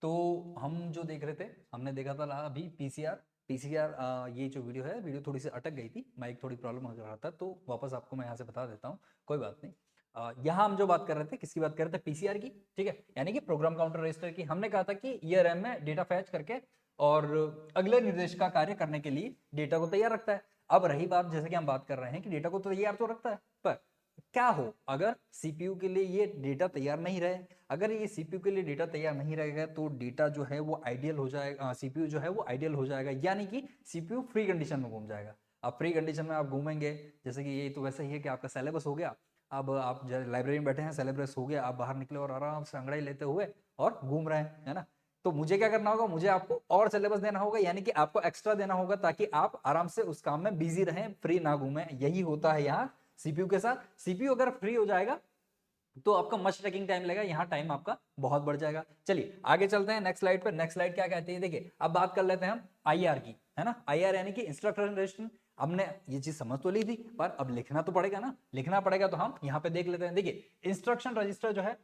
तो हम जो देख रहे थे, हमने देखा था अभी पीसीआर। ये जो वीडियो थोड़ी सी अटक गई थी, माइक थोड़ी प्रॉब्लम हो रहा था, तो वापस आपको मैं यहाँ से बता देता हूँ, कोई बात नहीं। यहाँ हम जो बात कर रहे थे, किसकी बात कर रहे थे? पीसीआर की, ठीक है, यानी कि प्रोग्राम काउंटर रजिस्टर की। हमने कहा था कि ये रैम में डेटा फैच करके और अगले निर्देश का कार्य करने के लिए डेटा को तैयार रखता है। अब रही बात, जैसे कि हम बात कर रहे हैं कि डेटा को तो तैयार तो रखता है, पर क्या हो अगर सीपीयू के लिए ये डेटा तैयार नहीं रहे? अगर ये सीपीयू के लिए डेटा तैयार नहीं रहेगा तो डेटा जो है वो आइडियल हो जाएगा, सीपीयू जो है वो आइडियल हो जाएगा, यानी कि सीपीयू फ्री कंडीशन में घूम जाएगा। अब फ्री कंडीशन में आप घूमेंगे, जैसे कि ये तो वैसा ही है कि आपका सिलेबस हो गया, अब आप लाइब्रेरी में बैठे हैं, सिलेबस हो गया, आप बाहर निकले और आराम से अंगड़ाई लेते हुए और घूम रहे हैं, है ना? तो मुझे क्या करना होगा? मुझे आपको और सिलेबस देना होगा, यानी कि आपको एक्स्ट्रा देना होगा, ताकि आप आराम से उस काम में बिजी रहें, फ्री ना घूमें। यही होता है यहाँ सीपीयू के साथ। सीपीयू अगर फ्री हो जाएगा तो आपका मच टेकिंग टाइम लगेगा, यहाँ टाइम आपका बहुत बढ़ जाएगा। चलिए आगे चलते हैं नेक्स्ट स्लाइड पर। नेक्स्ट स्लाइड क्या कहती है? देखिए, अब बात कर लेते हैं हम आईआर की, है ना? आईआर यानी कि इंस्ट्रक्शन रजिस्टर। हमने ये चीज समझ तो ली थी, पर अब लिखना तो पड़ेगा ना, लिखना पड़ेगा, तो हम यहाँ पे देख लेते हैं। देखिए, इंस्ट्रक्शन रजिस्टर जो है,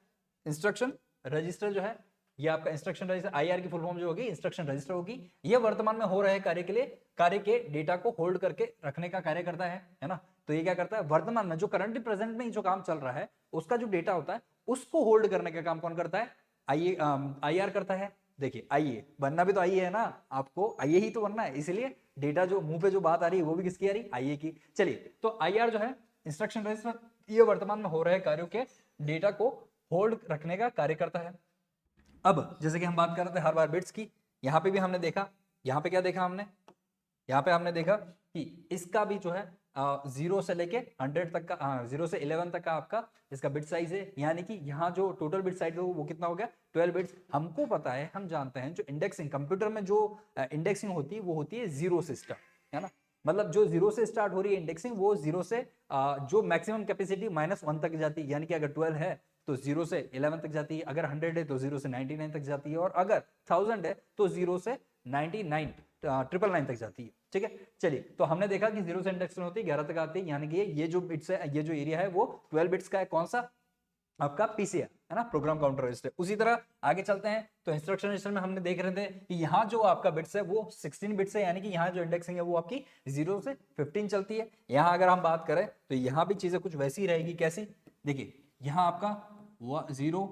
इंस्ट्रक्शन रजिस्टर जो है, ये आपका इंस्ट्रक्शन रजिस्टर, आईआर की फुल फॉर्म जो होगी इंस्ट्रक्शन रजिस्टर होगी। ये वर्तमान में हो रहे कार्य के लिए, कार्य के डेटा को होल्ड करके रखने का कार्य करता है ना? तो ये क्या करता है? वर्तमान में जो करंटली प्रेजेंट में जो काम चल रहा है, उसका जो डेटा होता है उसको होल्ड करने का काम कौन करता है? आईआर करता है। देखिए, आइए बनना भी तो आइए है ना, आपको आइए ही तो बनना है, इसलिए डेटा जो मुंह पे जो बात आ रही है वो भी किसकी आ रही? आइए की। चलिए, तो आईआर जो है इंस्ट्रक्शन रजिस्टर, ये वर्तमान में हो रहे कार्यों के डेटा को होल्ड रखने का कार्य करता है। अब जैसे कि हम बात कर रहे थे हर बार बिट्स की, यहाँ पे भी हमने देखा, यहाँ पे क्या देखा हमने? यहाँ पे हमने देखा कि इसका भी जो है 0 से लेके 100 तक का, 0 से 11 तक का आपका इसका बिट साइज है, यानी कि यहाँ जो टोटल बिट साइज है वो कितना हो गया? 12 बिट्स। हमको पता है, हम जानते हैं, जो इंडेक्सिंग कंप्यूटर में जो इंडेक्सिंग होती है वो होती है 0 से स्टार्ट, है ना? मतलब जो 0 से स्टार्ट हो रही है इंडेक्सिंग, वो 0 से जो मैक्सिमम कैपेसिटी -1 तक जाती है, यानी कि अगर 12 है तो 0 से 11 तक जाती है, अगर 100 है तो 0 से 99 तक जाती है, और अगर 1000 है तो 0 से 99 999 तक जाती है, ठीक है? चलिए, तो हमने देखा कि 0 से इंडेक्सिंग होती है, 11 तक आती है, यानी कि ये जो बिट्स है, ये जो एरिया है वो 12 बिट्स का है। कौन सा? आपका पीसीआर, है ना? Program counter register. उसी तरह आगे चलते हैं, तो इंस्ट्रक्शन रजिस्टर में हमने देख रहे थे कि यहाँ जो आपका बिट्स है वो 16 बिट्स है, यानी कि यहाँ जो इंडेक्सिंग है वो आपकी 0 से 15 चलती है। यहाँ अगर हम बात करें तो यहाँ भी चीजें कुछ वैसी रहेगी। कैसी? देखिए, यहाँ आपका 0,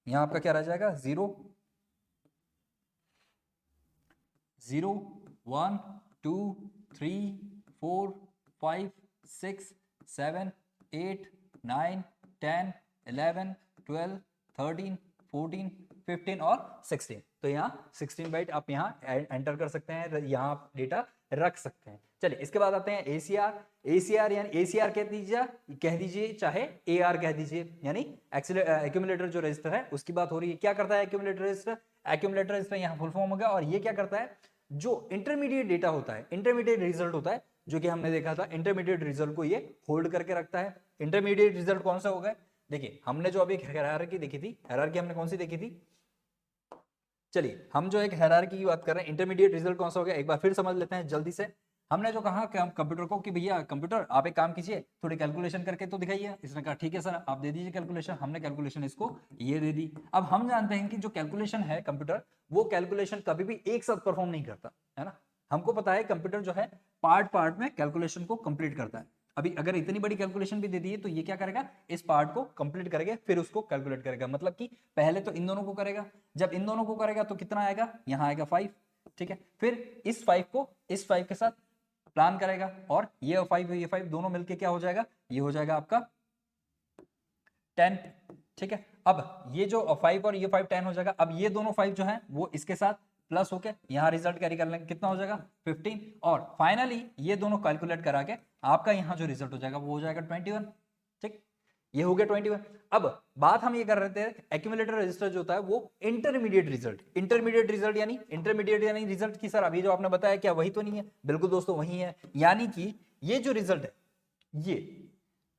यहाँ आपका क्या रह जाएगा? 0 0 1 2 3 4 5 6 7 8 9 10 11 12 13 14 15 और 16। तो यहाँ 16 बाइट आप यहाँ एंटर कर सकते हैं, यहाँ आप डेटा रख सकते हैं। चलिए, इसके बाद आते हैं एसीआर। एसीआर यानी एसीआर कह दीजिए चाहे एआर कह दीजिए, यानी एक्यूमुलेटर जो रजिस्टर है उसकी बात हो रही है। क्या करता है एक्यूमुलेटर रजिस्टर? एक्यूमुलेटर रजिस्टर यहाँ फुल फॉर्म हो गया, और ये क्या करता है? जो इंटरमीडिएट डेटा होता है, इंटरमीडिएट रिजल्ट होता है, जो कि हमने देखा था, इंटरमीडिएट रिजल्ट को ये होल्ड करके रखता है। इंटरमीडिएट रिजल्ट कौन सा होगा? देखिए, हमने जो अभी हायरार्की देखी थी, हायरार्की हमने कौन सी देखी थी? चलिए, हम जो एक हायरार्की की बात कर रहे हैं, इंटरमीडिएट रिजल्ट कौन सा हो गया एक बार फिर समझ लेते हैं जल्दी से। हमने जो कहा कंप्यूटर को कि भैया कंप्यूटर आप एक काम कीजिए, थोड़ी कैलकुलेशन करके तो दिखाइए। इसने कहा ठीक है सर, आप दे दीजिए कैलकुलेशन। हमने कैलकुलेशन इसको ये दे दी। अब हम जानते हैं कि जो कैलकुलेशन है कंप्यूटर, वो कैलकुलेशन कभी भी एक साथ परफॉर्म नहीं करता, है ना? हमको पता है कंप्यूटर जो है पार्ट पार्ट में कैलकुलेशन को कंप्लीट करता है। अभी अगर इतनी बड़ी कैलकुलेशन भी दे दी है तो ये क्या करेगा? इस पार्ट को कंप्लीट करेगा, फिर उसको कैलकुलेट करेगा। मतलब कि पहले तो इन दोनों को करेगा, जब इन दोनों को करेगा तो कितना आएगा? यहाँ आएगा 5, ठीक है? फिर इस 5 को इस 5 के साथ प्लान करेगा, और ये 5 ये 5 दोनों मिलके क्या हो जाएगा? ये हो जाएगा आपका 10, ठीक है? अब ये जो 5 और ये 5 10 हो जाएगा। अब ये दोनों 5 जो है वो इसके साथ प्लस होके यहाँ रिजल्ट कैरी कर लेंगे, कितना हो जाएगा? 15, और फाइनली ये दोनों कैलकुलेट करा के आपका यहाँ जो रिजल्ट हो जाएगा वो हो जाएगा 21, ठीक? ये हो गया 21। अब बात हम ये कर रहे थे, एक्यूमुलेटर रजिस्टर जो होता है वो इंटरमीडिएट रिजल्ट, इंटरमीडिएट यानी रिजल्ट की सर अभी जो आपने बताया क्या वही तो नहीं है? बिल्कुल दोस्तों वही है, यानी कि ये जो रिजल्ट है ये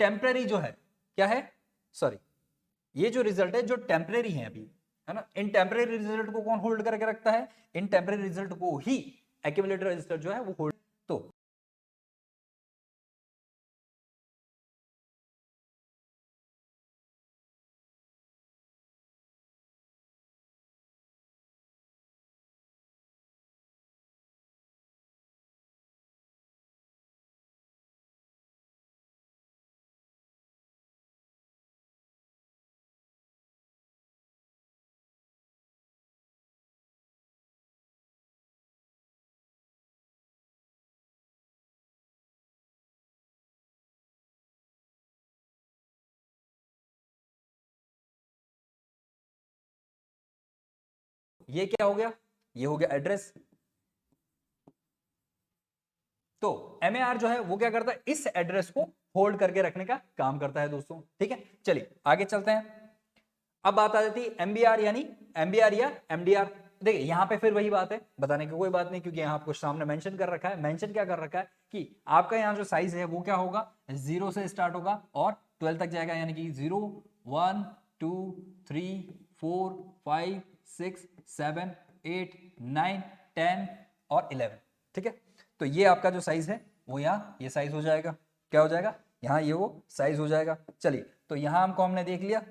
टेम्पररी जो है, क्या है? सॉरी, ये जो रिजल्ट है जो टेम्परेरी है अभी, है ना? इन टेम्परेरी रिजल्ट को कौन होल्ड करके रखता है? इन टेम्परेरी रिजल्ट को ही एक्यूमुलेटर रजिस्टर जो है वो होल्ड। तो ये क्या हो गया, ये हो गया एड्रेस। तो MAR जो है वो क्या करता है, इस एड्रेस को होल्ड करके रखने का काम करता है दोस्तों, ठीक है। चलिए आगे चलते हैं। अब बात आ जाती है MBR यानी MBR या MDR। देखिए यहां पे फिर वही बात है, बताने की कोई बात नहीं, क्योंकि यहां आपको सामने मेंशन कर रखा है। मेंशन क्या कर रखा है कि आपका यहां जो साइज है वो क्या होगा, 0 से स्टार्ट होगा और 12 तक जाएगा, यानी कि 0 1 2 3 4 5 6 7 8 9 10 और 11, ठीक है। तो ये आपका जो साइज है वो यहाँ ये साइज हो जाएगा, क्या हो जाएगा, यहाँ ये वो साइज हो जाएगा। चलिए तो यहाँ हमको हमने देख लिया।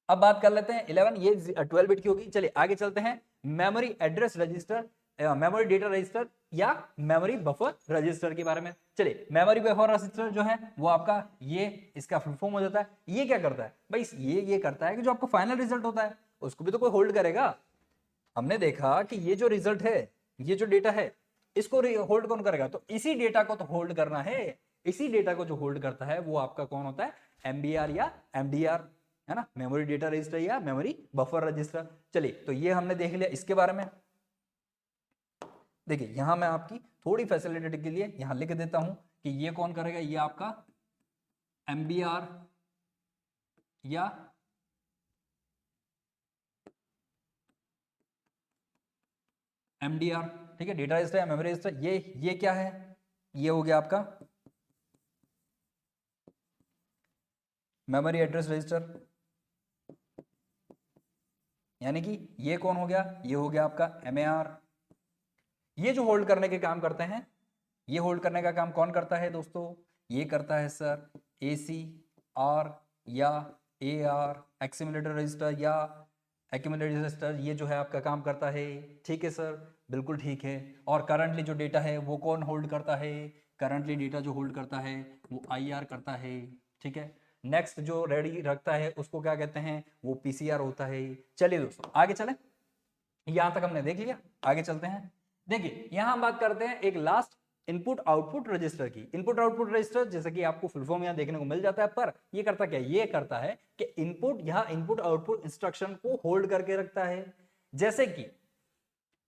अब बात कर लेते हैं 11, ये 12 बिट की होगी। चलिए आगे चलते हैं, memory address register, memory data register या मेमोरी बफर रजिस्टर के बारे में। चलिए मेमोरी बफर रजिस्टर जो है वो आपका ये इसका फुल फॉर्म हो जाता है। ये क्या करता है भाई, ये करता है कि जो आपका फाइनल रिजल्ट होता है उसको भी तो कोई होल्ड करेगा। हमने देखा कि ये जो रिजल्ट है, ये जो डेटा है, इसको होल्ड कौन करेगा, तो इसी डेटा को तो होल्ड करना है। इसी डेटा को जो होल्ड करता है वो आपका कौन होता है, MBR या MDR, है ना, मेमोरी डेटा रजिस्टर या मेमोरी बफर रजिस्टर। चलिए तो ये हमने देख लिया इसके बारे में। देखिए यहां मैं आपकी थोड़ी फैसिलिटी के लिए यहां लिख देता हूं कि ये कौन करेगा, ये आपका MBR या MDR, ठीक है, डेटा रजिस्टर या मेमोरी रजिस्टर। ये क्या है, ये हो गया आपका मेमोरी एड्रेस रजिस्टर, यानी कि ये कौन हो गया, ये हो गया आपका MAR। ये जो होल्ड करने के काम करते हैं, ये होल्ड करने का काम कौन करता है दोस्तों, ये करता है सर ACR या AR, एक्यूमुलेटर रजिस्टर या एक्यूमुलेटर रजिस्टर, ये जो है आपका काम करता है। ठीक है सर, बिल्कुल ठीक है। और करंटली जो डेटा है वो कौन होल्ड करता है, करंटली डेटा जो होल्ड करता है वो IR करता है, ठीक है। नेक्स्ट जो रेडी रखता है उसको क्या कहते हैं, वो PCR होता है। चलिए दोस्तों आगे चलें, यहां तक हमने देख लिया, आगे चलते हैं। देखिए यहां हम बात करते हैं एक लास्ट इनपुट आउटपुट रजिस्टर की। इनपुट आउटपुट रजिस्टर जैसे कि आपको फुल फॉर्म यहां देखने को मिल जाता है, पर ये करता क्या, ये करता है कि इनपुट यहां इनपुट आउटपुट इंस्ट्रक्शन को होल्ड करके रखता है। जैसे कि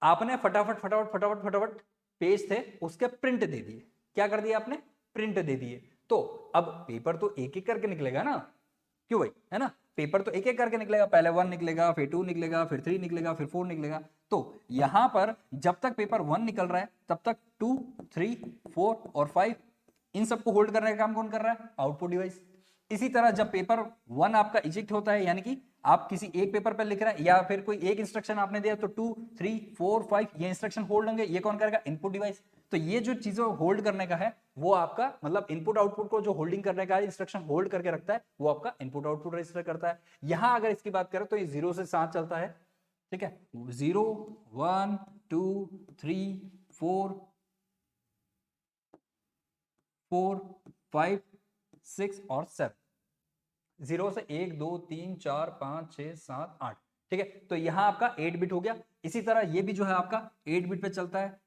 आपने फटाफट फटाफट फटाफट फटाफट पेज थे उसके प्रिंट दे दिए, क्या कर दिया आपने, प्रिंट दे दिए। तो अब पेपर तो एक एक करके निकलेगा ना, क्यों भाई, है ना, पेपर तो एक एक करके निकलेगा, पहले 1 निकलेगा, फिर 2 निकलेगा, फिर 3 निकलेगा, फिर 4 निकलेगा। तो यहां पर जब तक पेपर 1 निकल रहा है तब तक 2 3 4 और 5 इन सबको होल्ड करने का काम कौन कर रहा है, आउटपुट डिवाइस। इसी तरह जब पेपर 1 आपका इजेक्ट होता है, यानी कि आप किसी एक पेपर पर लिख रहे हैं या फिर कोई एक इंस्ट्रक्शन आपने दिया, तो 2 3 4 5 ये इंस्ट्रक्शन होल्ड होंगे, ये कौन करेगा, इनपुट डिवाइस। तो ये जो चीजें होल्ड करने का है वो आपका मतलब इनपुट आउटपुट को जो होल्डिंग करने का इंस्ट्रक्शन होल्ड करके रखता है वो आपका इनपुट आउटपुट रजिस्टर करता है। यहां अगर इसकी बात करें तो ये 0 से 7 चलता है, ठीक है, 0 1 2 3 4 4 5 6 और 7, 0 से 1 2 3 4 5 6 7 8, ठीक है। तो यहां आपका 8 बिट हो गया। इसी तरह ये भी जो है आपका 8 बिट पे चलता है,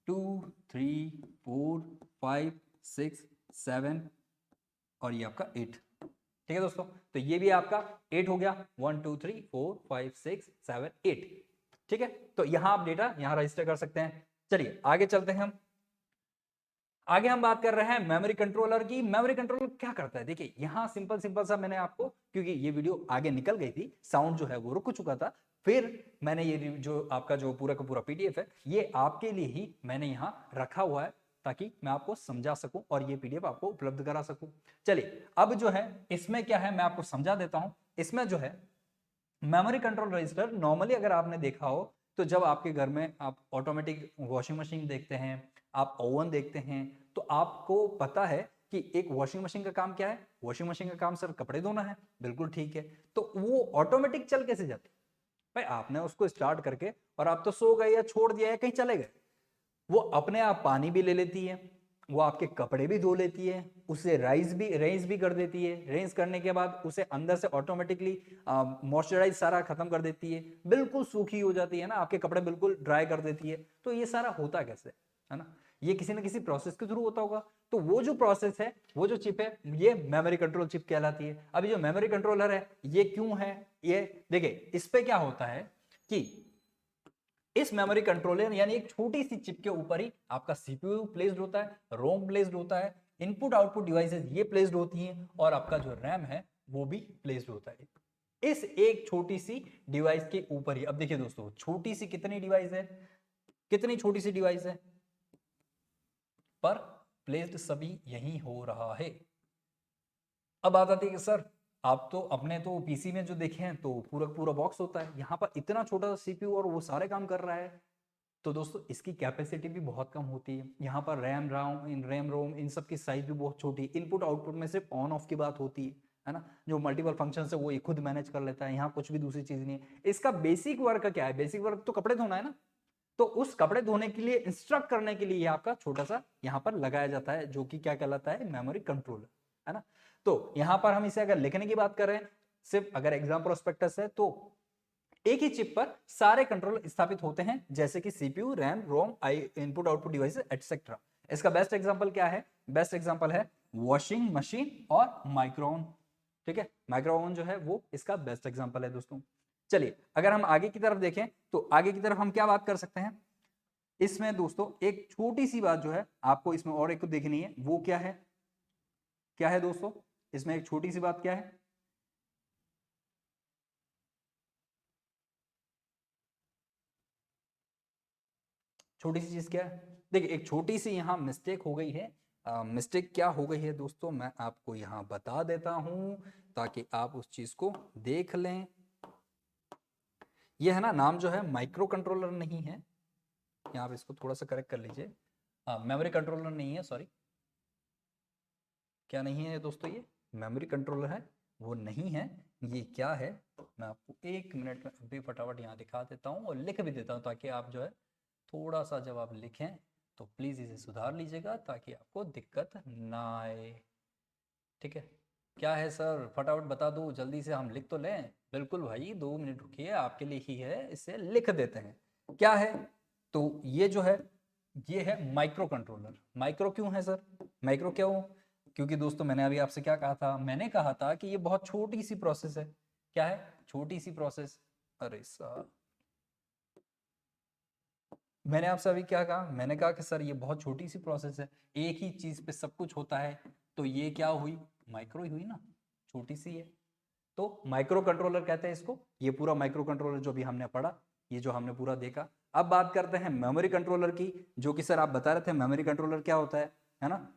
2 3 4 5 6 7 और ये आपका 8, ठीक है दोस्तों। तो ये भी आपका 8 हो गया, 1 2 3 4 5 6 7 8, ठीक है। तो यहां आप डेटा यहां रजिस्टर कर सकते हैं। चलिए आगे चलते हैं हम। आगे हम बात कर रहे हैं मेमोरी कंट्रोलर की। मेमोरी कंट्रोलर क्या करता है, देखिए यहां सिंपल सिंपल सा मैंने आपको, क्योंकि ये वीडियो आगे निकल गई थी, साउंड जो है वो रुक चुका था, फिर मैंने ये जो आपका जो पूरा का पूरा PDF है ये आपके लिए ही मैंने यहाँ रखा हुआ है ताकि मैं आपको समझा सकूं और ये PDF आपको उपलब्ध करा सकूं। चलिए अब जो है इसमें क्या है मैं आपको समझा देता हूं। इसमें जो है मेमोरी कंट्रोल रजिस्टर, नॉर्मली अगर आपने देखा हो तो जब आपके घर में आप ऑटोमेटिक वॉशिंग मशीन देखते हैं, आप ओवन देखते हैं, तो आपको पता है कि एक वॉशिंग मशीन का काम क्या है, वॉशिंग मशीन का काम सर कपड़े धोना है, बिल्कुल ठीक है। तो वो ऑटोमेटिक चल कैसे जाती है भाई, आपने उसको स्टार्ट करके और आप तो सो गए या छोड़ दिया या कहीं चले गए, वो अपने आप पानी भी ले लेती है, वो आपके कपड़े भी धो लेती है, उसे रेंज भी कर देती है, रेंज करने के बाद उसे अंदर से ऑटोमेटिकली मॉइस्चराइज सारा खत्म कर देती है, बिल्कुल सूखी हो जाती है ना, आपके कपड़े बिल्कुल ड्राई कर देती है। तो ये सारा होता कैसे, है ना, ये किसी ना किसी प्रोसेस के थ्रू होता होगा। तो वो जो प्रोसेस है, वो जो चिप है, ये मेमोरी कंट्रोल चिप कहलाती है। अभी जो मेमोरी कंट्रोलर है ये क्यों है, ये देखिए इस पे क्या होता है कि इस मेमोरी कंट्रोलर यानी एक छोटी सी चिप के ऊपर ही आपका सीपीयू प्लेस्ड होता है, रोम प्लेस्ड होता है, इनपुट आउटपुट डिवाइसेस ये प्लेस्ड होती हैं और आपका जो रैम है वो भी प्लेस्ड होता है इस एक छोटी सी डिवाइस के ऊपर ही। अब देखिए दोस्तों, छोटी सी कितनी डिवाइस है, कितनी छोटी सी डिवाइस है, पर प्लेस्ड सभी यही हो रहा है। अब बात आती है कि सर आप तो अपने तो पीसी में जो देखे हैं तो पूरा पूरा बॉक्स होता है, यहाँ पर इतना छोटा सा सीपीयू और वो सारे काम कर रहा है। तो दोस्तों इसकी कैपेसिटी भी बहुत कम होती है, यहाँ पर रैम रोम इन सब की साइज भी बहुत छोटी, इनपुट आउटपुट में सिर्फ ऑन ऑफ की बात होती है ना, जो मल्टीपल फंक्शन है वो ये खुद मैनेज कर लेता है, यहाँ कुछ भी दूसरी चीज नहीं है। इसका बेसिक वर्क क्या है, बेसिक वर्क तो कपड़े धोना है ना, तो उस कपड़े धोने के लिए इंस्ट्रक्ट करने के लिए ये आपका छोटा सा यहाँ पर लगाया जाता है, जो कि क्या कहलाता है, मेमोरी कंट्रोलर, है ना। तो यहाँ पर हम इसे अगर लिखने की बात करें, सिर्फ अगर एग्जाम प्रोस्पेक्टस है तो एक ही चिप पर सारे कंट्रोल स्थापित होते हैं, जैसे कि सीपीयू, रैम, रोम, इनपुट आउटपुट डिवाइसेस एटसेट्रा। इसका बेस्ट एग्जांपल क्या है, बेस्ट एग्जांपल है वॉशिंग मशीन और माइक्रोवन। ठीक है, माइक्रोवन जो है वो इसका बेस्ट एग्जांपल है दोस्तों। चलिए अगर हम आगे की तरफ देखें तो आगे की तरफ हम क्या बात कर सकते हैं, इसमें दोस्तों एक छोटी सी बात जो है आपको इसमें और एक देखनी है, वो क्या है, क्या है दोस्तों, इसमें एक छोटी सी बात क्या है, छोटी सी चीज क्या है। देखिए एक छोटी सी यहाँ मिस्टेक हो गई है, मिस्टेक क्या हो गई है दोस्तों, मैं आपको यहाँ बता देता हूँ ताकि आप उस चीज को देख लें। ये है ना, नाम जो है माइक्रो कंट्रोलर नहीं है, यहाँ पे इसको थोड़ा सा करेक्ट कर लीजिए, हाँ मेमोरी कंट्रोलर नहीं है, सॉरी, क्या नहीं है दोस्तों, ये मेमोरी कंट्रोलर है, वो नहीं है। ये क्या है, मैं आपको एक मिनट में अभी फटाफट यहाँ दिखा देता हूँ और लिख भी देता हूँ, ताकि आप जो है थोड़ा सा जब आप लिखें तो प्लीज़ इसे सुधार लीजिएगा ताकि आपको दिक्कत ना आए। ठीक है, क्या है सर, फटाफट बता दो, जल्दी से हम लिख तो लें। बिल्कुल भाई, 2 मिनट रुकिए, आपके लिए ही है, इसे लिख देते हैं। क्या है, तो ये जो है ये है माइक्रो कंट्रोलर। माइक्रो क्यों है सर, माइक्रो क्यों, क्योंकि दोस्तों मैंने अभी आपसे क्या कहा था, मैंने कहा था कि ये बहुत छोटी सी प्रोसेस है। क्या है, छोटी सी प्रोसेस। अरे सर, मैंने आपसे अभी क्या कहा, मैंने कहा कि सर ये बहुत छोटी सी प्रोसेस है, एक ही चीज पे सब कुछ होता है, तो ये क्या हुई, माइक्रो ही हुई ना, छोटी सी है, तो माइक्रो कंट्रोलर कहते हैं इसको। ये पूरा माइक्रो कंट्रोलर जो भी हमने पढ़ा, ये जो हमने पूरा देखा। अब बात करते हैं मेमोरी कंट्रोलर की, जो कि सर आप बता रहे थे मेमोरी कंट्रोलर क्या होता है ना,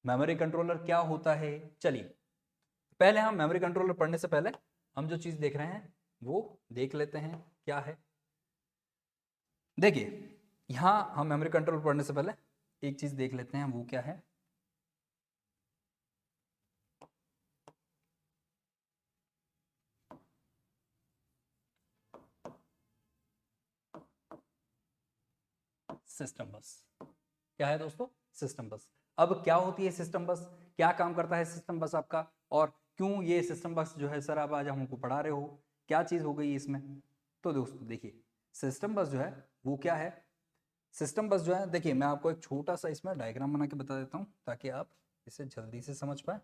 मेमोरी कंट्रोलर क्या होता है। चलिए पहले हम मेमोरी कंट्रोलर पढ़ने से पहले हम जो चीज देख रहे हैं वो देख लेते हैं, क्या है। देखिए यहाँ हम मेमोरी कंट्रोल पढ़ने से पहले एक चीज देख लेते हैं, वो क्या है। सिस्टम बस, क्या है दोस्तों, सिस्टम बस। अब क्या होती है सिस्टम बस, क्या काम करता है सिस्टम बस आपका, और क्यों ये सिस्टम बस जो है सर आप आज हमको पढ़ा रहे हो, क्या चीज हो गई इसमें। तो दोस्तों देखिए सिस्टम बस जो है वो क्या है, सिस्टम बस जो है, देखिए मैं आपको एक छोटा सा इसमें डायग्राम बना के बता देता हूँ ताकि आप इसे जल्दी से समझ पाए।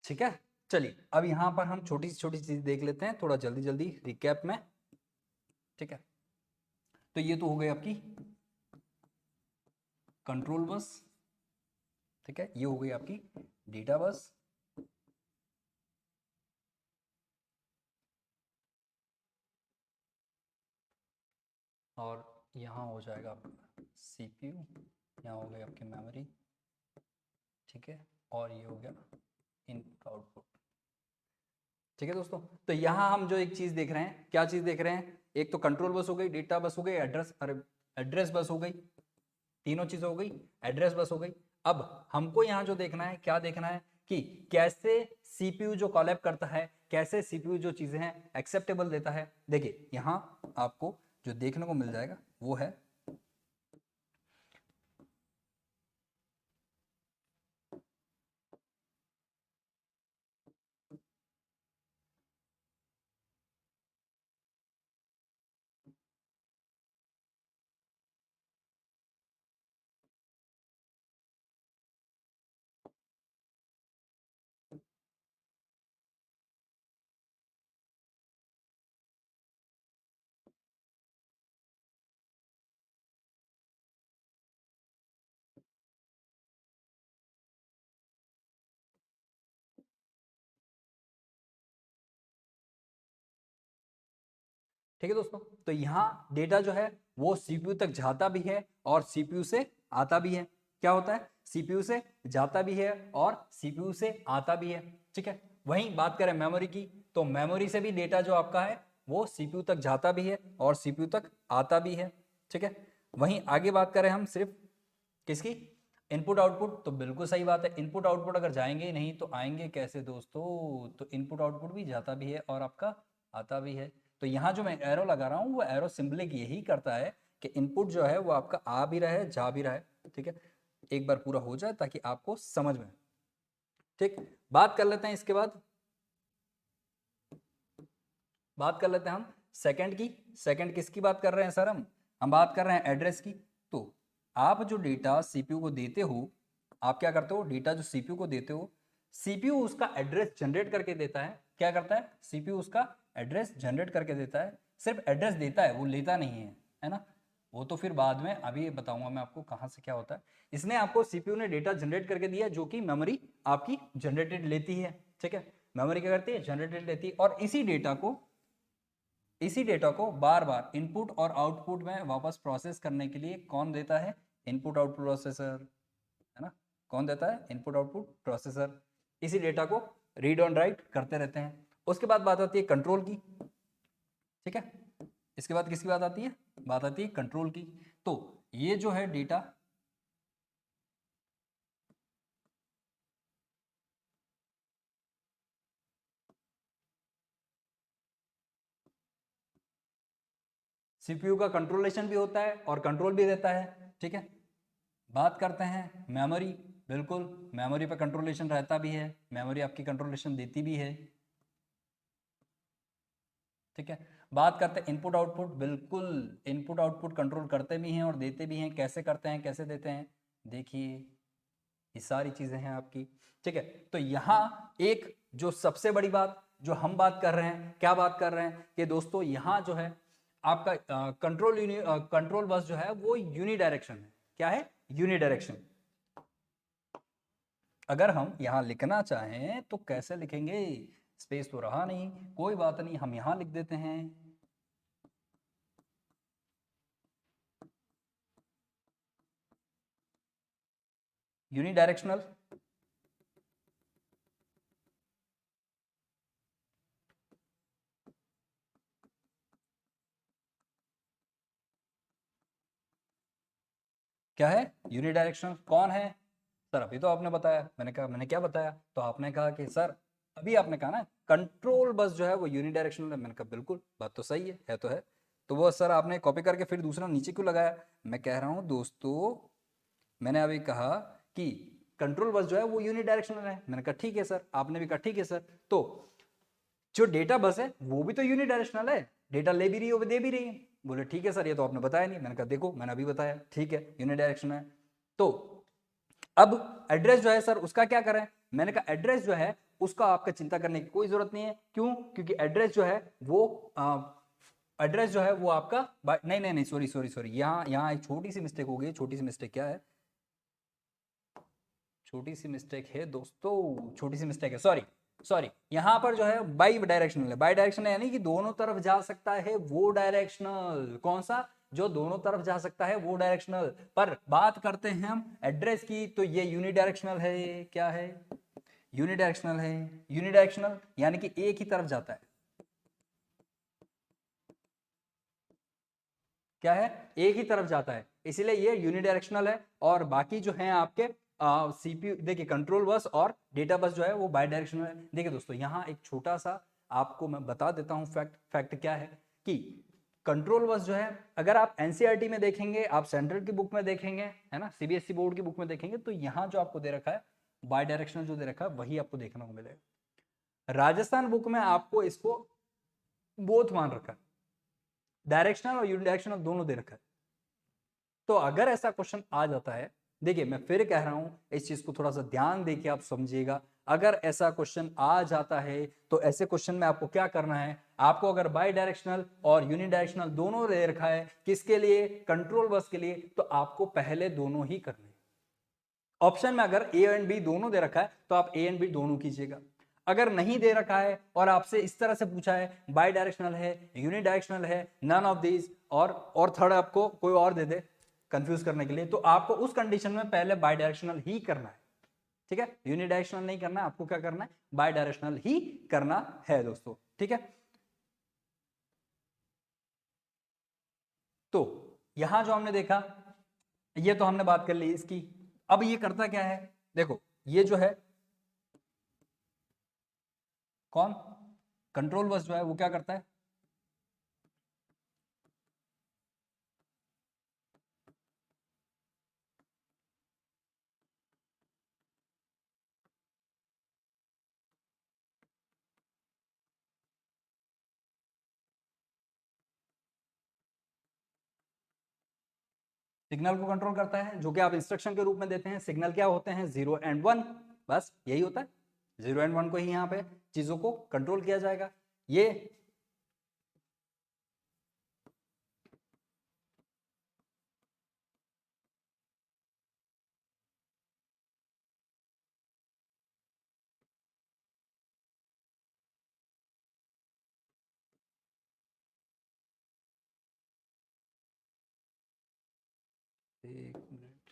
ठीक है, चलिए अब यहाँ पर हम छोटी छोटी चीज देख लेते हैं थोड़ा जल्दी जल्दी रिकैप में। ठीक है, तो ये तो हो गई आपकी कंट्रोल बस। ठीक है, ये हो गई आपकी डेटा बस। और यहाँ हो जाएगा आपका सीपीयू, यहाँ हो गई आपकी मेमोरी। ठीक है, और ये हो गया इनपुट आउटपुट। ठीक है दोस्तों, तो यहाँ हम जो एक चीज देख रहे हैं, क्या चीज देख रहे हैं, एक तो कंट्रोल बस हो गई, डेटा बस हो गई, एड्रेस बस हो गई, तीनों चीज हो गई, एड्रेस बस हो गई। अब हमको यहाँ जो देखना है, क्या देखना है कि कैसे सीपीयू जो कॉलैप करता है, कैसे सीपीयू जो चीजें हैं एक्सेप्टेबल देता है। देखिए यहाँ आपको जो देखने को मिल जाएगा वो है ठीक है दोस्तों, तो यहाँ डेटा जो है वो सीपीयू तक जाता भी है और सीपीयू से आता भी है। क्या होता है, सीपीयू से जाता भी है और सीपीयू से आता भी है। ठीक है, वहीं बात करें मेमोरी की, तो मेमोरी से भी डेटा जो आपका है वो सीपीयू तक जाता भी है और सीपीयू तक आता भी है। ठीक है, वहीं आगे बात करें हम सिर्फ किसकी, इनपुट आउटपुट, तो बिल्कुल सही बात है, इनपुट आउटपुट अगर जाएंगे ही नहीं तो आएंगे कैसे दोस्तों, तो इनपुट आउटपुट भी जाता भी है और आपका आता भी है। तो यहाँ जो मैं एरो लगा रहा हूँ वो एरो सिंबलिक यही करता है कि इनपुट जो है वो आपका आ भी रहा है जा भी रहा है। ठीक है, एक बार पूरा हो जाए ताकि आपको समझ में। ठीक, बात कर लेते हैं इसके बाद, बात कर लेते हैं हम सेकंड की। सेकंड किसकी बात कर रहे हैं सर, हम बात कर रहे हैं एड्रेस की। तो आप जो डेटा सीपीयू को देते हो, आप क्या करते हो, डेटा जो सीपीयू को देते हो, सीपीयू उसका एड्रेस जनरेट करके देता है। क्या करता है, सीपीयू उसका एड्रेस जनरेट करके देता है। सिर्फ एड्रेस देता है, वो लेता नहीं है ना। वो तो फिर बाद में अभी बताऊंगा मैं आपको कहां से क्या होता है। इसने आपको सीपीयू ने डेटा जनरेट करके दिया जो कि मेमोरी आपकी जनरेटेड लेती है। ठीक है, मेमोरी क्या करती है, जनरेटेड लेती है और इसी डेटा को बार बार इनपुट और आउटपुट में वापस प्रोसेस करने के लिए कौन देता है, इनपुट आउटपुट प्रोसेसर, है ना। कौन देता है, इनपुट आउटपुट प्रोसेसर। इसी डेटा को रीड ऑन राइट करते रहते हैं। उसके बाद बात आती है कंट्रोल की। ठीक है, इसके बाद किसकी बात आती है, बात आती है कंट्रोल की। तो ये जो है डेटा, सीपीयू का कंट्रोलेशन भी होता है और कंट्रोल भी देता है। ठीक है, बात करते हैं मेमोरी। बिल्कुल, मेमोरी पर कंट्रोलेशन रहता भी है, मेमोरी आपकी कंट्रोलेशन देती भी है। ठीक है, बात करते हैं इनपुट आउटपुट। बिल्कुल, इनपुट आउटपुट कंट्रोल करते भी हैं और देते भी हैं। कैसे करते हैं, कैसे देते हैं, देखिए ये सारी चीजें हैं आपकी। ठीक है, तो यहाँ एक जो सबसे बड़ी बात जो हम बात कर रहे हैं, क्या बात कर रहे हैं कि दोस्तों यहाँ जो है आपका कंट्रोल बस जो है वो यूनी डायरेक्शन है। क्या है, यूनी डायरेक्शन। अगर हम यहाँ लिखना चाहें तो कैसे लिखेंगे, स्पेस तो रहा नहीं, कोई बात नहीं, हम यहाँ लिख देते हैं यूनी डायरेक्शनल। क्या है, यूनिडायरेक्शनल। कौन है सर, अभी तो आपने बताया। मैंने कहा मैंने क्या बताया, तो आपने कहा कि सर अभी आपने कहा ना कंट्रोल बस जो है वो यूनिडायरेक्शनल है। मैंने कहा बिल्कुल, बात तो सही है तो है। तो वो सर आपने कॉपी करके फिर दूसरा नीचे क्यों लगाया? मैं कह रहा हूँ दोस्तों, मैंने अभी कहा कि कंट्रोल बस जो है वो यूनिडायरेक्शनल है। मैंने कहा ठीक है सर, आपने भी कहा ठीक है सर। तो जो डेटा बस है वो भी तो यूनिडायरेक्शनल है, डेटा ले भी रही है वो दे भी रही है। बोले ठीक है सर, ये तो आपने बताया नहीं। मैंने कहा देखो मैंने अभी बताया, ठीक है यूनिडायरेक्शनल है। तो अब एड्रेस जो है सर उसका क्या करें? मैंने कहा एड्रेस जो है उसका आपका चिंता करने की कोई जरूरत नहीं है। क्यों? क्योंकि एड्रेस जो है वो एड्रेस जो है वो आपका नहीं नहीं नहीं, सॉरी सॉरी सॉरी, यहाँ यहाँ एक छोटी सी मिस्टेक हो गई। छोटी सी मिस्टेक क्या है? छोटी सी मिस्टेक है दोस्तों, छोटी सी मिस्टेक है, सॉरी सॉरी। यहाँ पर जो है बाई डायरेक्शनल है। बाई डायरेक्शनल यानी कि दोनों तरफ जा सकता है वो डायरेक्शनल। कौन सा? जो दोनों तरफ जा सकता है वो डायरेक्शनल। पर बात करते हैं हम एड्रेस की, तो ये यूनिडायरेक्शनल है। क्या है? यूनिडायरेक्शनल है। यूनिडायरेक्शनल यानी कि एक ही तरफ जाता है। क्या है? एक ही तरफ जाता है, इसीलिए ये यूनिडायरेक्शनल है। और बाकी जो है आपके सीपीयू देखिए, कंट्रोल बस और डेटा बस जो है वो बाई डायरेक्शनल है। देखिए दोस्तों, यहाँ एक छोटा सा आपको मैं बता देता हूँ फैक्ट। फैक्ट क्या है कि कंट्रोल बस जो है, अगर आप एनसीईआरटी में देखेंगे, आप सेंट्रल की बुक में देखेंगे, है ना, सीबीएसई बोर्ड की बुक में देखेंगे, तो यहाँ जो आपको दे रखा है बाई डायरेक्शनल जो दे रखा है वही आपको देखने को मिलेगा। राजस्थान बुक में आपको इसको बोथ मान रखा है, डायरेक्शनल और यूनिडायरेक्शनल दोनों दे रखा है। तो अगर ऐसा क्वेश्चन आ जाता है, देखिए मैं फिर कह रहा हूं, इस चीज को थोड़ा सा ध्यान देके आप समझिएगा। अगर ऐसा क्वेश्चन आ जाता है तो ऐसे क्वेश्चन में आपको क्या करना है? आपको अगर बाई डायरेक्शनल और यूनिडायरेक्शनल दोनों दे रखा है, किसके लिए? कंट्रोल बस के लिए, तो आपको पहले दोनों ही करने। ऑप्शन में अगर ए एंड बी दोनों दे रखा है तो आप ए एंड बी दोनों कीजिएगा। अगर नहीं दे रखा है और आपसे इस तरह से पूछा है बाई डायरेक्शनल है, यूनिडायरेक्शनल है, नन ऑफ दीज, और थर्ड आपको कोई और दे दे कंफ्यूज करने के लिए, तो आपको उस कंडीशन में पहले बाई डायरेक्शनल ही करना है। ठीक है, यूनिडायरेक्शनल नहीं करना है, आपको क्या करना है? बाई डायरेक्शनल ही करना है दोस्तों। ठीक है, तो यहां जो हमने देखा, ये तो हमने बात कर ली इसकी। अब ये करता क्या है? देखो, ये जो है कौन? कंट्रोल बस जो है वो क्या करता है? सिग्नल को कंट्रोल करता है, जो कि आप इंस्ट्रक्शन के रूप में देते हैं। सिग्नल क्या होते हैं? 0 एंड 1, बस यही होता है। 0 एंड 1 को ही यहाँ पे चीजों को कंट्रोल किया जाएगा। ये एक मिनट,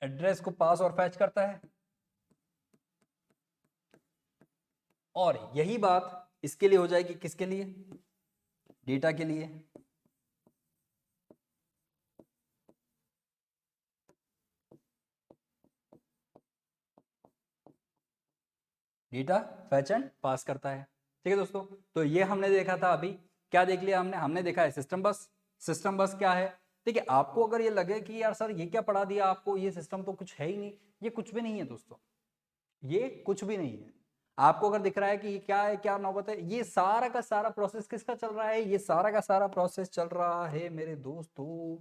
एड्रेस को पास और फैच करता है। और यही बात इसके लिए हो जाएगी, किसके लिए? डेटा के लिए। डेटा फैच एंड पास करता है। ठीक है दोस्तों, तो ये हमने देखा था। अभी क्या देख लिया हमने? हमने देखा है सिस्टम बस। सिस्टम बस क्या है? देखिए, आपको अगर ये लगे कि यार सर ये क्या पढ़ा दिया आपको, ये सिस्टम तो कुछ है ही नहीं, ये कुछ भी नहीं है दोस्तों, ये कुछ भी नहीं है। आपको अगर दिख रहा है कि ये क्या है, क्या नौबत है, ये सारा का सारा प्रोसेस किसका चल रहा है? ये सारा का सारा प्रोसेस चल रहा है मेरे दोस्तों,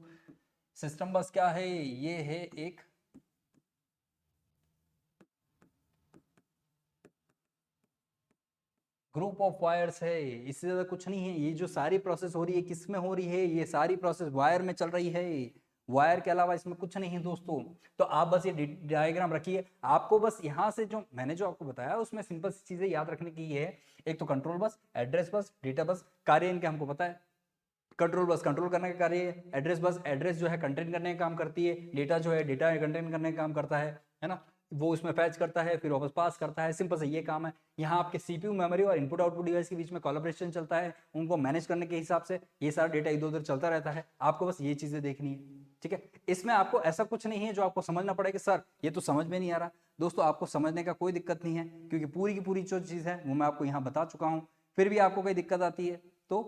सिस्टम बस क्या है? ये है एक ग्रुप ऑफ वायर्स है, इससे ज्यादा कुछ नहीं है। ये जो सारी प्रोसेस हो रही है किस में हो रही है? ये सारी प्रोसेस वायर में चल रही है। वायर के अलावा इसमें कुछ नहीं है दोस्तों। तो आप बस ये डायग्राम रखिए। आपको बस यहाँ से जो मैंने जो आपको बताया उसमें सिंपल सी चीजें याद रखने की है। एक तो control bus, address bus, data bus, कार्य इनके हमको पता है। कंट्रोल बस कंट्रोल करने का कार्य है, एड्रेस बस एड्रेस जो है कंटेन करने का काम करती है, डेटा जो है डेटा कंटेन करने का काम करता है ना, वो उसमें फैच करता है फिर वापस पास करता है, सिंपल से ये काम है। यहाँ आपके सीपीयू मेमोरी और इनपुट आउटपुट डिवाइस के बीच में कोलैबोरेशन चलता है, उनको मैनेज करने के हिसाब से ये सारा डेटा इधर उधर चलता रहता है, आपको बस ये चीजें देखनी है, ठीक है। इसमें आपको ऐसा कुछ नहीं है जो आपको समझना पड़े कि सर ये तो समझ में नहीं आ रहा। दोस्तों आपको समझने का कोई दिक्कत नहीं है, क्योंकि पूरी की पूरी जो चीज है वो मैं आपको यहाँ बता चुका हूँ। फिर भी आपको कोई दिक्कत आती है तो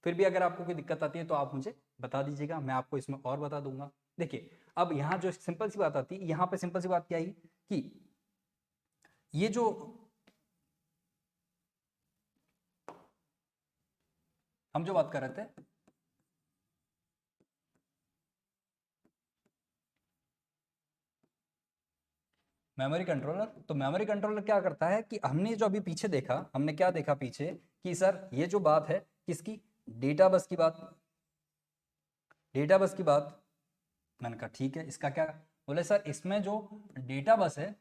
फिर भी अगर आपको कोई दिक्कत आती है तो आप मुझे बता दीजिएगा, मैं आपको इसमें और बता दूंगा। देखिए अब यहाँ जो सिंपल सी बात आती है, यहाँ पे सिंपल सी बात क्या आई कि ये जो हम जो बात कर रहे थे, मेमोरी कंट्रोलर, तो मेमोरी कंट्रोलर क्या करता है कि हमने जो अभी पीछे देखा, हमने क्या देखा पीछे कि सर ये जो बात है किसकी, डेटा बस की बात, डेटा बस की बात। मैंने कहा ठीक है, इसका क्या, बोले सर इसमें जो डेटा बस है,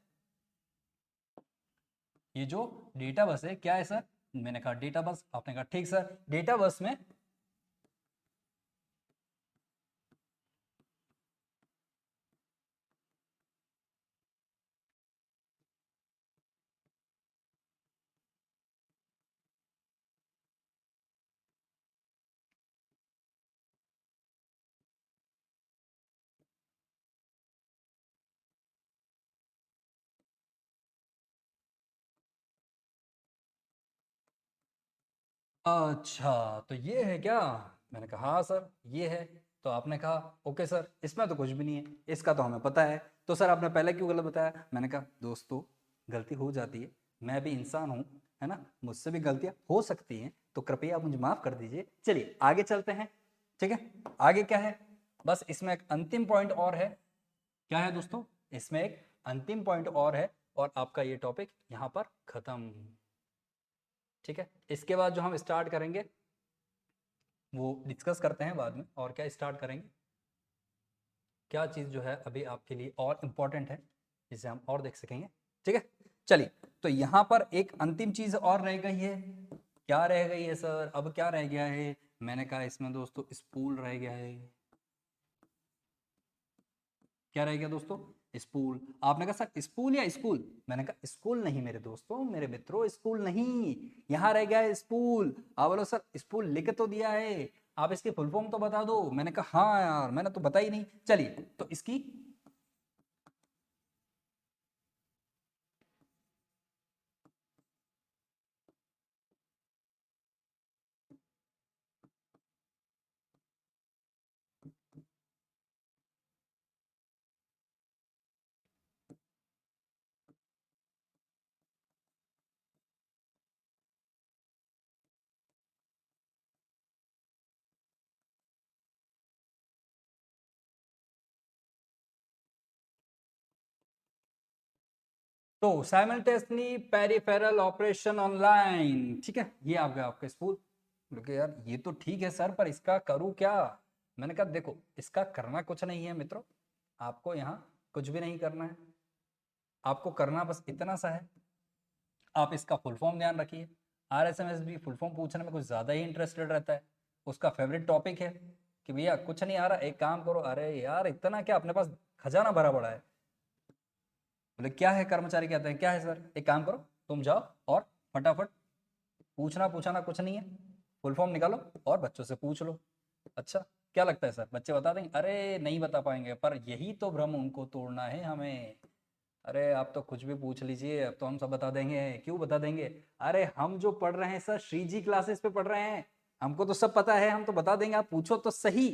ये जो डेटा बस है क्या है सर, मैंने कहा डेटा बस, आपने कहा ठीक सर, डेटा बस में अच्छा तो ये है क्या, मैंने कहा हाँ सर ये है। तो आपने कहा ओके सर इसमें तो कुछ भी नहीं है, इसका तो हमें पता है, तो सर आपने पहले क्यों गलत बताया। मैंने कहा दोस्तों गलती हो जाती है, मैं भी इंसान हूँ, है ना, मुझसे भी गलतियाँ हो सकती हैं, तो कृपया आप मुझे माफ़ कर दीजिए। चलिए आगे चलते हैं, ठीक है। आगे क्या है, बस इसमें एक अंतिम पॉइंट और है, क्या है दोस्तों, इसमें एक अंतिम पॉइंट और है और आपका ये टॉपिक यहाँ पर खत्म, ठीक है। इसके बाद जो हम स्टार्ट करेंगे वो डिस्कस करते हैं बाद में, और क्या स्टार्ट करेंगे, क्या चीज़ जो है अभी आपके लिए और इम्पोर्टेंट है जिसे हम और देख सकेंगे, ठीक है। चलिए तो यहाँ पर एक अंतिम चीज़ और रह गई है, क्या रह गई है सर, अब क्या रह गया है, मैंने कहा इसमें दोस्तों स्पूल रह गया है, क्या रह गया दोस्तों, स्पूल। आपने कहा सर स्पूल या स्कूल, मैंने कहा स्कूल नहीं मेरे दोस्तों मेरे मित्रों, स्कूल नहीं, यहाँ रह गया है स्पूल। आप बोलो सर स्पूल लिख तो दिया है, आप इसकी फुल फॉर्म तो बता दो। मैंने कहा हाँ यार मैंने तो बताई नहीं। चलिए तो इसकी तो साइमल्टेनियसली पेरिफेरल ऑपरेशन ऑनलाइन, ठीक है, ये आ गया आपका स्पूल। बोले यार ये तो ठीक है सर पर इसका करूँ क्या। मैंने कहा देखो इसका करना कुछ नहीं है मित्रों, आपको यहाँ कुछ भी नहीं करना है, आपको करना बस इतना सा है, आप इसका फुल फॉर्म ध्यान रखिए। आरएसएमएस भी फुल फॉर्म पूछने में कुछ ज़्यादा ही इंटरेस्टेड रहता है, उसका फेवरेट टॉपिक है कि भैया कुछ नहीं आ रहा एक काम करो, अरे यार इतना क्या अपने पास खजाना भरा पड़ा है। बोले क्या है, कर्मचारी कहते हैं क्या है सर, एक काम करो तुम जाओ और फटाफट पूछना पूछाना कुछ नहीं है, फुल फॉर्म निकालो और बच्चों से पूछ लो। अच्छा क्या लगता है सर बच्चे बता देंगे, अरे नहीं बता पाएंगे, पर यही तो भ्रम उनको तोड़ना है हमें। अरे आप तो कुछ भी पूछ लीजिए अब तो हम सब बता देंगे, क्यों बता देंगे, अरे हम जो पढ़ रहे हैं सर श्री जी क्लासेस पे पढ़ रहे हैं, हमको तो सब पता है, हम तो बता देंगे, आप पूछो तो सही,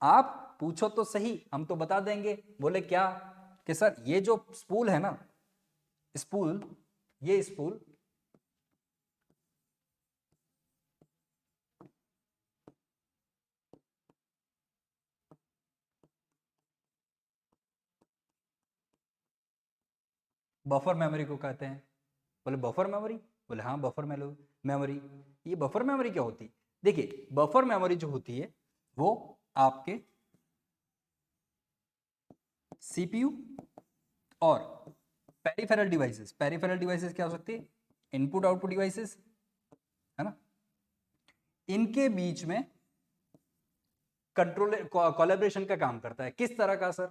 आप पूछो तो सही हम तो बता देंगे। बोले क्या कि सर ये जो स्पूल है ना, स्पूल, ये स्पूल बफर मेमोरी को कहते हैं। बोले बफर मेमोरी, बोले हाँ बफर मेमोरी। ये बफर मेमोरी क्या होती है, देखिए बफर मेमोरी जो होती है वो आपके सीपीयू और पेरिफेरल डिवाइसेस, पेरिफेरल डिवाइसेस क्या हो सकती है, इनपुट आउटपुट डिवाइसेस, है ना, इनके बीच में कंट्रोल कोलैबोरेशन का काम करता है। किस तरह का सर?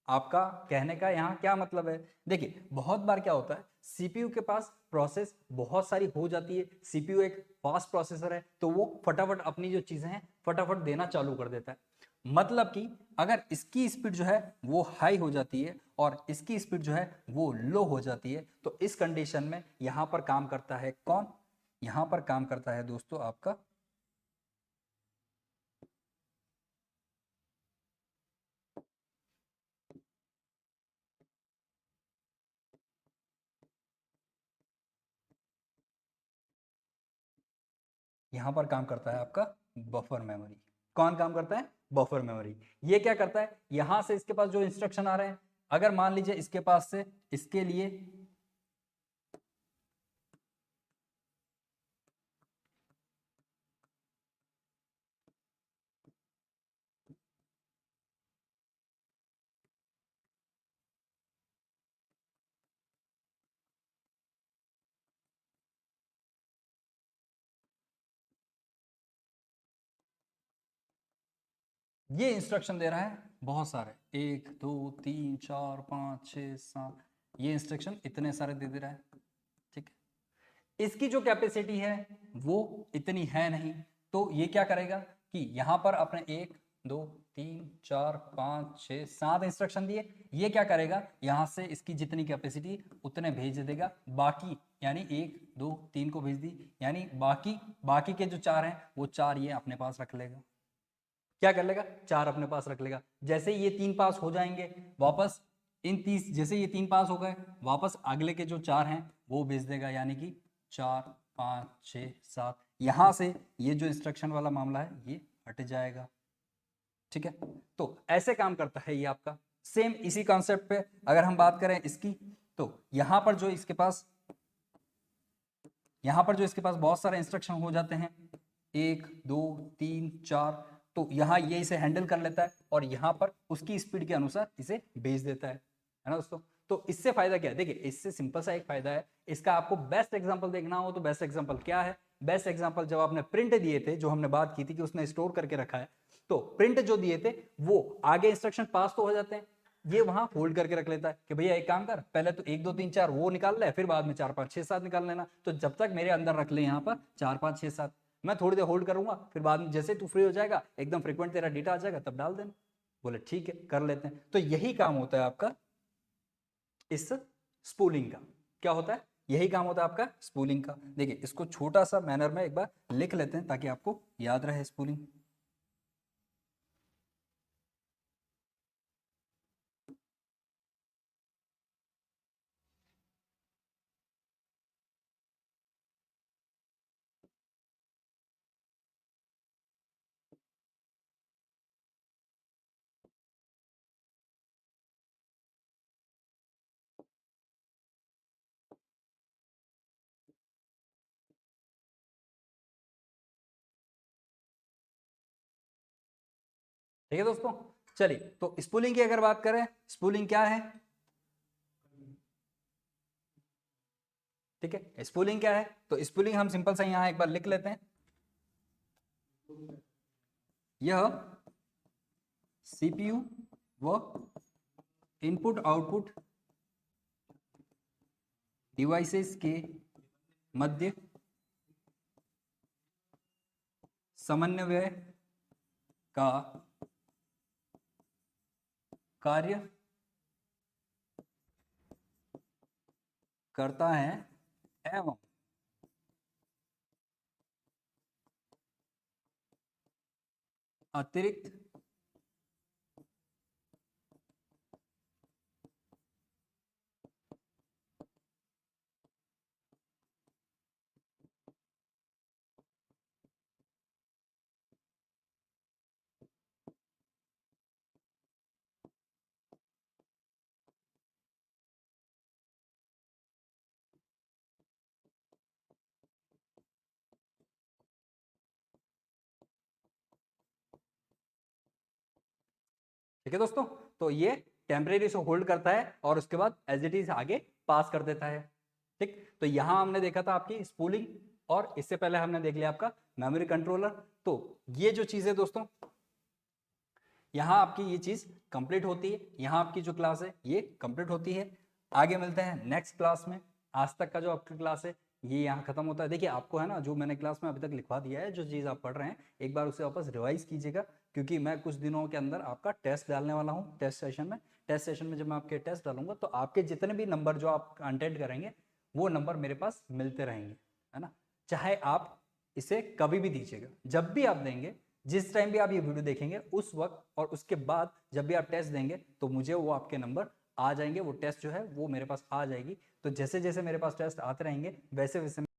आपका कहने का यहाँ क्या मतलब है? देखिए बहुत बार क्या होता है, सीपीयू के पास प्रोसेस बहुत सारी हो जाती है, सीपीयू एक फास्ट प्रोसेसर है, तो वो फटाफट अपनी जो चीजें हैं फटाफट देना चालू कर देता है। मतलब कि अगर इसकी स्पीड जो है वो हाई हो जाती है और इसकी स्पीड जो है वो लो हो जाती है, तो इस कंडीशन में यहां पर काम करता है कौन? यहां पर काम करता है दोस्तों आपका यहां पर काम करता है आपका बफर मेमोरी। कौन काम करता है? Buffer memory. ये क्या करता है, यहां से इसके पास जो इंस्ट्रक्शन आ रहे हैं, अगर मान लीजिए इसके पास से इसके लिए ये इंस्ट्रक्शन दे रहा है बहुत सारे, 1 2 3 4 5 6 7, ये इंस्ट्रक्शन इतने सारे दे दे रहा है। ठीक है, इसकी जो कैपेसिटी है वो इतनी है नहीं, तो ये क्या करेगा कि यहां पर अपने 1 2 3 4 5 6 7 इंस्ट्रक्शन दिए, ये क्या करेगा यहां से इसकी जितनी कैपेसिटी उतने भेज देगा, बाकी यानी 1 2 3 को भेज दी, यानी बाकी बाकी के जो 4 हैं वो 4 ये अपने पास रख लेगा। क्या कर लेगा? 4 अपने पास रख लेगा। जैसे ये 3 पास हो जाएंगे वापस, इन 30 जैसे ये 3 पास हो गए वापस अगले के जो 4 हैं वो भेज देगा, यानी कि 4 5 6 7, यहां से ये जो इंस्ट्रक्शन वाला मामला है ये हट जाएगा। ठीक है, तो ऐसे काम करता है ये आपका। सेम इसी कॉन्सेप्ट पे अगर हम बात करें इसकी, तो यहां पर जो इसके पास बहुत सारे इंस्ट्रक्शन हो जाते हैं, 1 2 3 4, तो यहाँ ये इसे हैंडल कर लेता है और यहाँ पर उसकी स्पीड के अनुसार इसे भेज देता है ना दोस्तों। तो इससे फायदा क्या है? देखिए इससे सिंपल सा एक फायदा है, इसका आपको बेस्ट एग्जांपल देखना हो तो बेस्ट एग्जांपल क्या है? बेस्ट एग्जांपल जब आपने प्रिंट दिए थे, जो हमने बात की थी कि उसने स्टोर करके रखा है, तो प्रिंट जो दिए थे वो आगे इंस्ट्रक्शन पास तो हो जाते हैं, ये वहां होल्ड करके रख लेता है कि भैया एक काम कर, पहले तो 1 2 3 4 वो निकाल ले, फिर बाद में 4 5 6 7 निकाल लेना, तो जब तक मेरे अंदर रख ले यहाँ पर 4 5 6 7, मैं थोड़ी देर होल्ड करूंगा, फिर बाद में जैसे तू फ्री हो जाएगा एकदम फ्रीक्वेंट तेरा डेटा आ जाएगा तब डाल देना। बोले ठीक है कर लेते हैं। तो यही काम होता है आपका इस स्पूलिंग का। क्या होता है? यही काम होता है आपका स्पूलिंग का। देखिए इसको छोटा सा मैनर में एक बार लिख लेते हैं ताकि आपको याद रहे स्पूलिंग। ठीक है दोस्तों, चलिए तो स्पूलिंग की अगर बात करें, स्पूलिंग क्या है? ठीक है, स्पूलिंग क्या है? तो स्पूलिंग हम सिंपल सा यहां एक बार लिख लेते हैं, यह सीपीयू व इनपुट आउटपुट डिवाइसेस के मध्य समन्वय का कार्य करता है एवं अतिरिक्त ठीक है दोस्तों, तो ये टेम्परेरी से होल्ड करता है और उसके बाद एज इट इज आगे पास कर देता है। ठीक, तो यहां हमने देखा था आपकी स्पूलिंग और इससे पहले हमने देख लिया आपका मेमोरी कंट्रोलर। तो ये जो चीज़ है दोस्तों, यहाँ आपकी ये चीज़ कंप्लीट होती है, यहाँ आपकी जो क्लास है ये कंप्लीट होती है। आगे मिलते हैं नेक्स्ट क्लास में। आज तक का जो आपका क्लास है ये यहाँ खत्म होता है। देखिए आपको है ना, जो मैंने क्लास में अभी तक लिखवा दिया है, जो चीज़ आप पढ़ रहे हैं, एक बार उसे वापस रिवाइज कीजिएगा, क्योंकि मैं कुछ दिनों के अंदर आपका टेस्ट डालने वाला हूँ टेस्ट सेशन में। टेस्ट सेशन में जब मैं आपके टेस्ट डालूंगा तो आपके जितने भी नंबर जो आप अटेंड करेंगे वो नंबर मेरे पास मिलते रहेंगे, है ना। चाहे आप इसे कभी भी दीजिएगा, जब भी आप देंगे, जिस टाइम भी आप ये वीडियो देखेंगे उस वक्त और उसके बाद जब भी आप टेस्ट देंगे तो मुझे वो आपके नंबर आ जाएंगे, वो टेस्ट जो है वो मेरे पास आ जाएगी। तो जैसे जैसे मेरे पास टेस्ट आते रहेंगे वैसे वैसे